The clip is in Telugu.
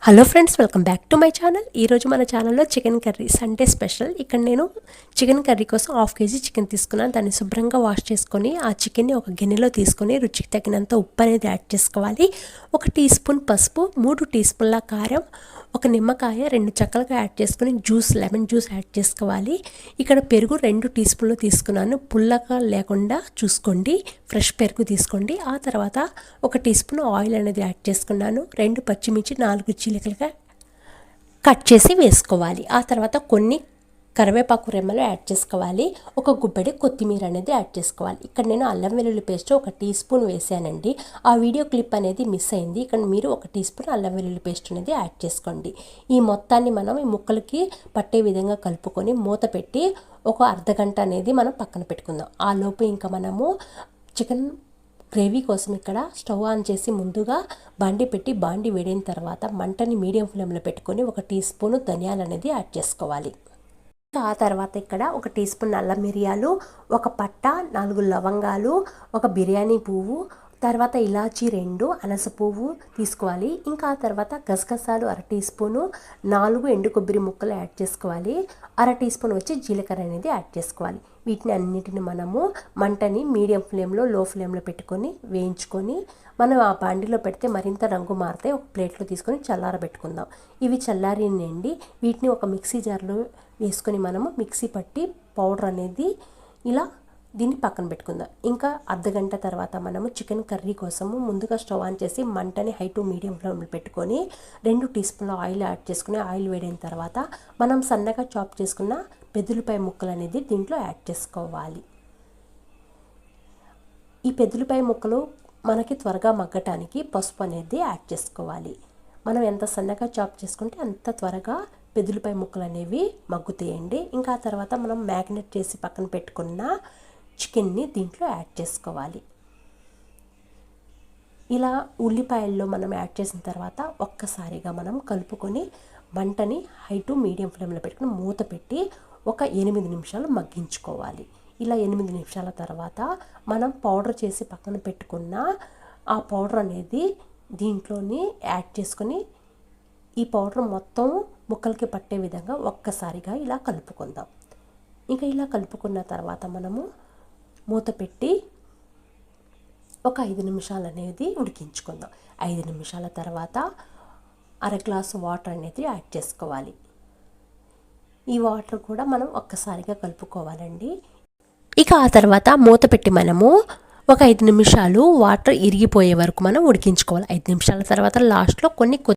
Hello friends, welcome back to my channel. ఈరోజు మన ఛానల్లో చికెన్ కర్రీ సండే స్పెషల్. ఇక్కడ నేను చికెన్ కర్రీ కోసం 1/2 కేజీ చికెన్ తీసుకున్నాను. దాన్ని శుభ్రంగా వాష్ చేసుకొని ఆ చికెన్ని ఒక గిన్నెలో తీసుకొని రుచికి తగినంత ఉప్పు అనేది యాడ్ చేసుకోవాలి. 1 టీ స్పూన్ పసుపు, 3 టీ స్పూన్ల కారం, ఒక నిమ్మకాయ 2 చెక్కలుగా యాడ్ చేసుకొని లెమన్ జ్యూస్ యాడ్ చేసుకోవాలి. ఇక్కడ పెరుగు 2 టీ స్పూన్లు తీసుకున్నాను. పుల్లగా లేకుండా చూసుకోండి, ఫ్రెష్ పెరుగు తీసుకోండి. ఆ తర్వాత 1 టీ స్పూన్ ఆయిల్ అనేది యాడ్ చేసుకున్నాను. 2 పచ్చిమిర్చి 4 చీలికలుగా కట్ చేసి వేసుకోవాలి. ఆ తర్వాత కొన్ని కరివేపాకు రెమ్మలు యాడ్ చేసుకోవాలి. ఒక గుప్పెడి కొత్తిమీర అనేది యాడ్ చేసుకోవాలి. ఇక్కడ నేను అల్లం వెల్లుల్లి పేస్ట్ 1 టీ స్పూన్ వేసానండి. ఆ వీడియో క్లిప్ అనేది మిస్ అయింది. ఇక్కడ మీరు 1 టీ స్పూన్ అల్లం వెల్లుల్లి పేస్ట్ అనేది యాడ్ చేసుకోండి. ఈ మొత్తాన్ని మనం ఈ ముక్కలకి పట్టే విధంగా కలుపుకొని మూత పెట్టి ఒక అర్ధగంట అనేది మనం పక్కన పెట్టుకుందాం. ఆ లోపు ఇంకా మనము చికెన్ గ్రేవీ కోసం ఇక్కడ స్టవ్ ఆన్ చేసి ముందుగా బాండి పెట్టి బాండి వేడిన తర్వాత మంటని మీడియం ఫ్లేమ్లో పెట్టుకొని 1 టీ స్పూన్ ధనియాలు అనేది యాడ్ చేసుకోవాలి. ఆ తర్వాత ఇక్కడ 1 టీ స్పూన్ నల్ల మిరియాలు, 1 పట్ట, 4 లవంగాలు, 1 బిర్యానీ పువ్వు, తర్వాత ఇలాచీ 2, అనాస పువ్వు తీసుకోవాలి. ఇంకా ఆ తర్వాత గసగసాలు 1/2 టీ స్పూను, 4 ఎండు కొబ్బరి ముక్కలు యాడ్ చేసుకోవాలి. 1/2 టీ స్పూన్ వచ్చి జీలకర్ర అనేది యాడ్ చేసుకోవాలి. వీటిని అన్నిటిని మనము మంటని మీడియం ఫ్లేమ్లో లో ఫ్లేమ్లో పెట్టుకొని వేయించుకొని మనం ఆ బాండిలో పెడితే మరింత రంగు మారితే ఒక ప్లేట్లో తీసుకొని చల్లారబెట్టుకుందాం. ఇవి చల్లారినండి. వీటిని ఒక మిక్సీ జార్లో వేసుకొని మనము మిక్సీ పట్టి పౌడర్ అనేది ఇలా దీన్ని పక్కన పెట్టుకుందాం. ఇంకా అర్ధగంట తర్వాత మనము చికెన్ కర్రీ కోసము ముందుగా స్టవ్ ఆన్ చేసి మంటని హై టు మీడియం ఫ్లేమ్లో పెట్టుకొని 2 టీ స్పూన్ల ఆయిల్ యాడ్ చేసుకుని ఆయిల్ వేడైన తర్వాత మనం సన్నగా చాప్ చేసుకున్న పెద్దలపాయ ముక్కలు అనేది దీంట్లో యాడ్ చేసుకోవాలి. ఈ పెద్దలపాయ ముక్కలు మనకి త్వరగా మగ్గటానికి పసుపు అనేది యాడ్ చేసుకోవాలి. మనం ఎంత సన్నగా చాప్ చేసుకుంటే అంత త్వరగా పెద్దలపాయ ముక్కలు అనేవి మగ్గుతాయండి. ఇంకా ఆ తర్వాత మనం మ్యాగ్నెట్ చేసి పక్కన పెట్టుకున్న చికెన్ని దీంట్లో యాడ్ చేసుకోవాలి. ఇలా ఉల్లిపాయల్లో మనం యాడ్ చేసిన తర్వాత ఒక్కసారిగా మనం కలుపుకొని మంటని హై టు మీడియం ఫ్లేమ్లో పెట్టుకుని మూత పెట్టి ఒక 8 నిమిషాలు మగ్గించుకోవాలి. ఇలా 8 నిమిషాల తర్వాత మనం పౌడర్ చేసి పక్కన పెట్టుకున్న ఆ పౌడర్ అనేది దీంట్లోని యాడ్ చేసుకొని ఈ పౌడర్ మొత్తం ముక్కలకి పట్టే విధంగా ఒక్కసారిగా ఇలా కలుపుకుందాం. ఇంకా ఇలా కలుపుకున్న తర్వాత మనము మూత పెట్టి ఒక 5 నిమిషాలు అనేది ఉడికించుకుందాం. 5 నిమిషాల తర్వాత 1/2 గ్లాసు వాటర్ అనేది యాడ్ చేసుకోవాలి. ఈ వాటర్ కూడా మనం ఒక్కసారిగా కలుపుకోవాలండి. ఇక ఆ తర్వాత మూత పెట్టి మనము ఒక 5 నిమిషాలు వాటర్ ఇరిగిపోయే వరకు మనం ఉడికించుకోవాలి. 5 నిమిషాల తర్వాత లాస్ట్లో కొన్ని